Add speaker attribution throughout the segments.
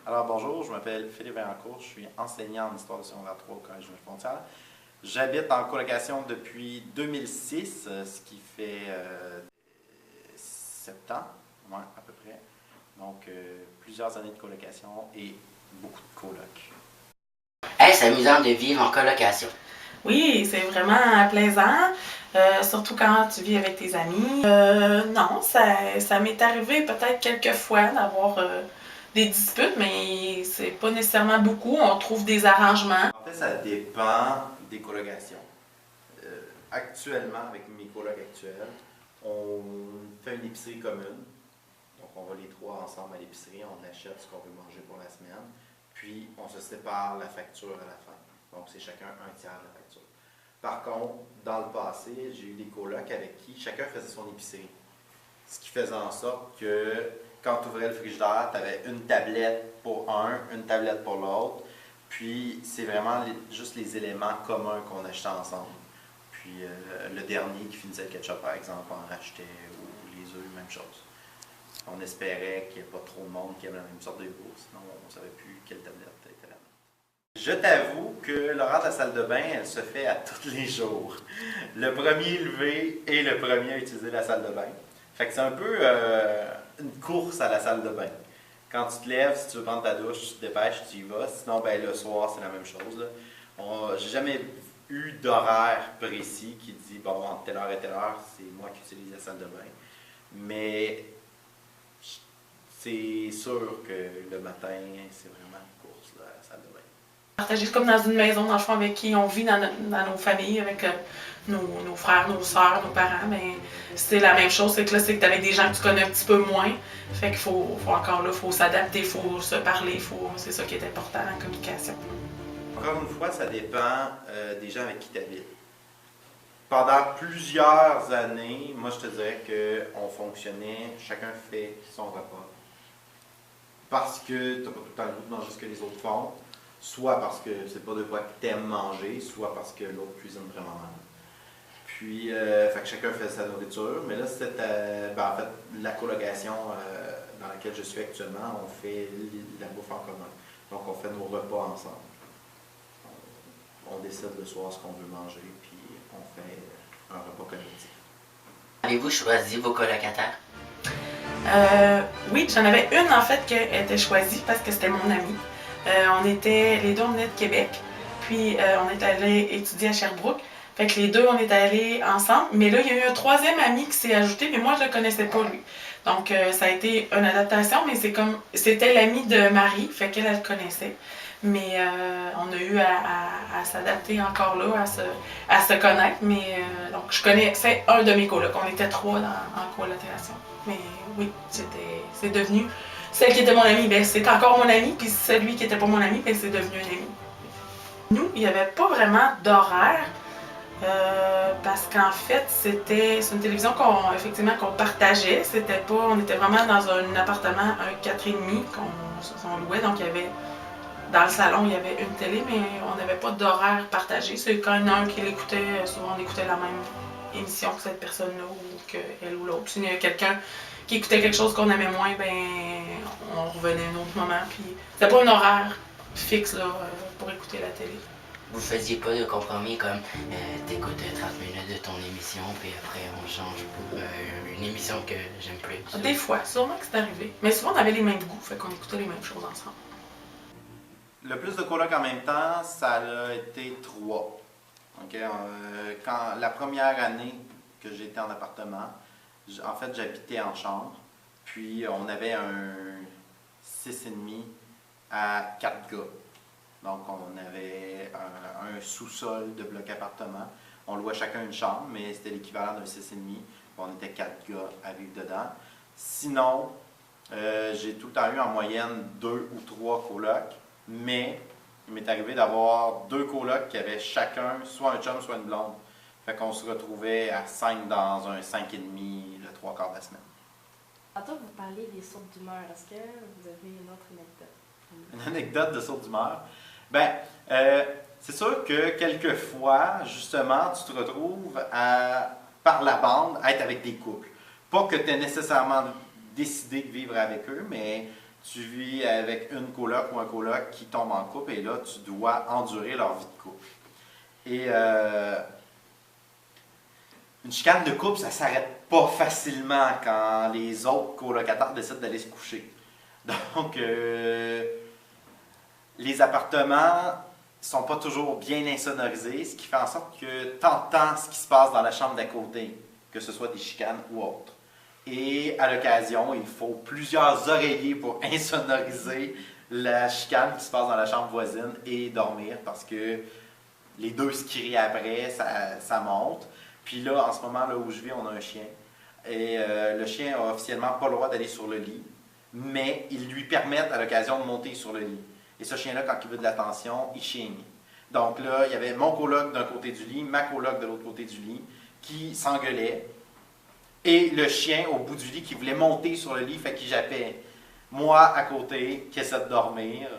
Speaker 1: Alors bonjour, je m'appelle Philippe Vaillancourt, je suis enseignant en histoire de secondaire 3 au Collège Frontière. J'habite en colocation depuis 2006, ce qui fait 7 ans, ouais, à peu près. Donc plusieurs années de colocation et beaucoup de colocs.
Speaker 2: Est-ce amusant de vivre en colocation?
Speaker 3: Oui, c'est vraiment plaisant, surtout quand tu vis avec tes amis. Non, ça m'est arrivé peut-être quelques fois d'avoir des disputes, mais c'est pas nécessairement beaucoup. On trouve des arrangements.
Speaker 1: En fait, ça dépend des colocations. Actuellement, avec mes colocs actuels, on fait une épicerie commune. Donc, on va les trois ensemble à l'épicerie, on achète ce qu'on veut manger pour la semaine, puis on se sépare la facture à la fin. Donc, c'est chacun un tiers de la facture. Par contre, dans le passé, j'ai eu des colocs avec qui chacun faisait son épicerie. Ce qui faisait en sorte que quand tu ouvrais le frigidaire, tu avais une tablette pour un, une tablette pour l'autre. Puis, c'est vraiment juste les éléments communs qu'on achetait ensemble. Puis, le dernier qui finissait le ketchup, par exemple, en rachetait, ou les œufs, même chose. On espérait qu'il n'y ait pas trop de monde qui aime la même sorte de goût, sinon on ne savait plus quelle tablette était là. Je t'avoue que l'horaire de la salle de bain, elle se fait à tous les jours. Le premier levé et le premier à utiliser la salle de bain. Fait que c'est un peu une course à la salle de bain. Quand tu te lèves, si tu veux prendre ta douche, tu te dépêches, tu y vas. Sinon, ben, le soir, c'est la même chose. J'ai jamais eu d'horaire précis qui dit, bon, entre telle heure et telle heure, c'est moi qui utilise la salle de bain. Mais c'est sûr que le matin, c'est vraiment une course là, à la salle de bain.
Speaker 3: Partager comme dans une maison, dans le fond, avec qui on vit dans nos familles, avec nos frères, nos sœurs, nos parents, mais c'est la même chose. C'est que là, c'est que t'es avec des gens que tu connais un petit peu moins. Fait qu'il faut encore là, faut s'adapter, il faut se parler, c'est ça qui est important dans la communication.
Speaker 1: Encore une fois, ça dépend des gens avec qui tu habites. Pendant plusieurs années, moi je te dirais qu'on fonctionnait, chacun fait son repas. Parce que tu n'as pas tout le temps le goût de manger ce que les autres font, soit parce que c'est pas de quoi que tu aimes manger, soit parce que l'autre cuisine vraiment mal. Puis, fait que chacun fait sa nourriture, mais là, c'était en fait la colocation dans laquelle je suis actuellement, on fait la bouffe en commun. Donc, on fait nos repas ensemble. On décide le soir ce qu'on veut manger, puis on fait un repas collectif.
Speaker 2: Avez-vous choisi vos colocataires?
Speaker 3: Oui, j'en avais une en fait qui était choisie parce que c'était mon amie. Les deux on venait de Québec, puis on est allés étudier à Sherbrooke. Fait que les deux on est allés ensemble, mais là il y a eu un troisième ami qui s'est ajouté, mais moi je le connaissais pas lui. Donc ça a été une adaptation, mais c'était l'ami de Marie, fait qu'elle le connaissait. Mais on a eu à s'adapter encore là, à se connaître. Mais donc je connaissais un de mes colocs. On était trois en colocation. Mais oui, c'est devenu. Celle qui était mon amie, ben, c'est encore mon amie, puis celui qui n'était pas mon ami, ben, c'est devenu un ami. Nous, il n'y avait pas vraiment d'horaire, parce qu'en fait, c'est une télévision qu'on partageait. On était vraiment dans un appartement, un 4,5 qu'on louait, donc il y avait. Dans le salon, il y avait une télé, mais on n'avait pas d'horaire partagé. C'est quand il y en a un qui l'écoutait, souvent on écoutait la même émission que cette personne-là ou qu'elle ou l'autre. S'il y a quelqu'un qui écoutait quelque chose qu'on aimait moins, ben on revenait à un autre moment. Puis c'était pas un horaire fixe là, pour écouter la télé.
Speaker 2: Vous faisiez pas de compromis comme t'écoutes 30 minutes de ton émission, puis après on change pour une émission que j'aime plus?
Speaker 3: Des fois, sûrement que c'est arrivé. Mais souvent on avait les mêmes goûts, fait qu'on écoutait les mêmes choses ensemble.
Speaker 1: Le plus de colocs en même temps, ça a été 3. Okay? Quand la première année que j'étais en appartement, en fait, j'habitais en chambre. Puis, on avait un 6,5 à 4 gars. Donc, on avait un sous-sol de bloc appartement. On louait chacun une chambre, mais c'était l'équivalent d'un 6,5. On était 4 gars à vivre dedans. Sinon, j'ai tout le temps eu en moyenne 2 ou 3 colocs. Mais il m'est arrivé d'avoir 2 colocs qui avaient chacun soit un chum, soit une blonde. Fait qu'on se retrouvait à 5 dans un 5,5 le 3/4 de la semaine.
Speaker 4: Tantôt, vous parlez des sautes d'humeur. Est-ce que vous avez une autre anecdote?
Speaker 1: Une anecdote de saut d'humeur? Ben, c'est sûr que quelquefois, justement, tu te retrouves par la bande à être avec des couples. Pas que tu aies nécessairement décidé de vivre avec eux, mais tu vis avec une coloc ou un coloc qui tombe en couple et là, tu dois endurer leur vie de couple. Et une chicane de couple, ça ne s'arrête pas facilement quand les autres colocataires décident d'aller se coucher. Donc, les appartements sont pas toujours bien insonorisés, ce qui fait en sorte que tu entends ce qui se passe dans la chambre d'à côté, que ce soit des chicanes ou autres. Et à l'occasion, il faut plusieurs oreillers pour insonoriser la chicane qui se passe dans la chambre voisine et dormir parce que les deux se crient après, ça monte. Puis là, en ce moment, là où je vis, on a un chien. Et le chien a officiellement pas le droit d'aller sur le lit, mais ils lui permettent à l'occasion de monter sur le lit. Et ce chien-là, quand il veut de l'attention, il chigne. Donc là, il y avait mon coloc d'un côté du lit, ma coloc de l'autre côté du lit, qui s'engueulaient. Et le chien au bout du lit qui voulait monter sur le lit, fait qu'il jappait. Moi à côté, qui essaie de dormir,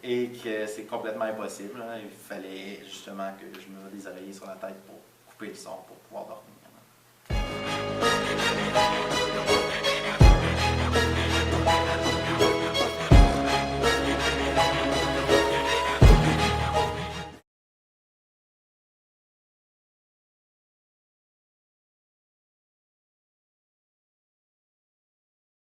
Speaker 1: et que c'est complètement impossible. Hein. Il fallait justement que je me mette des oreillers sur la tête pour couper le son, pour pouvoir dormir.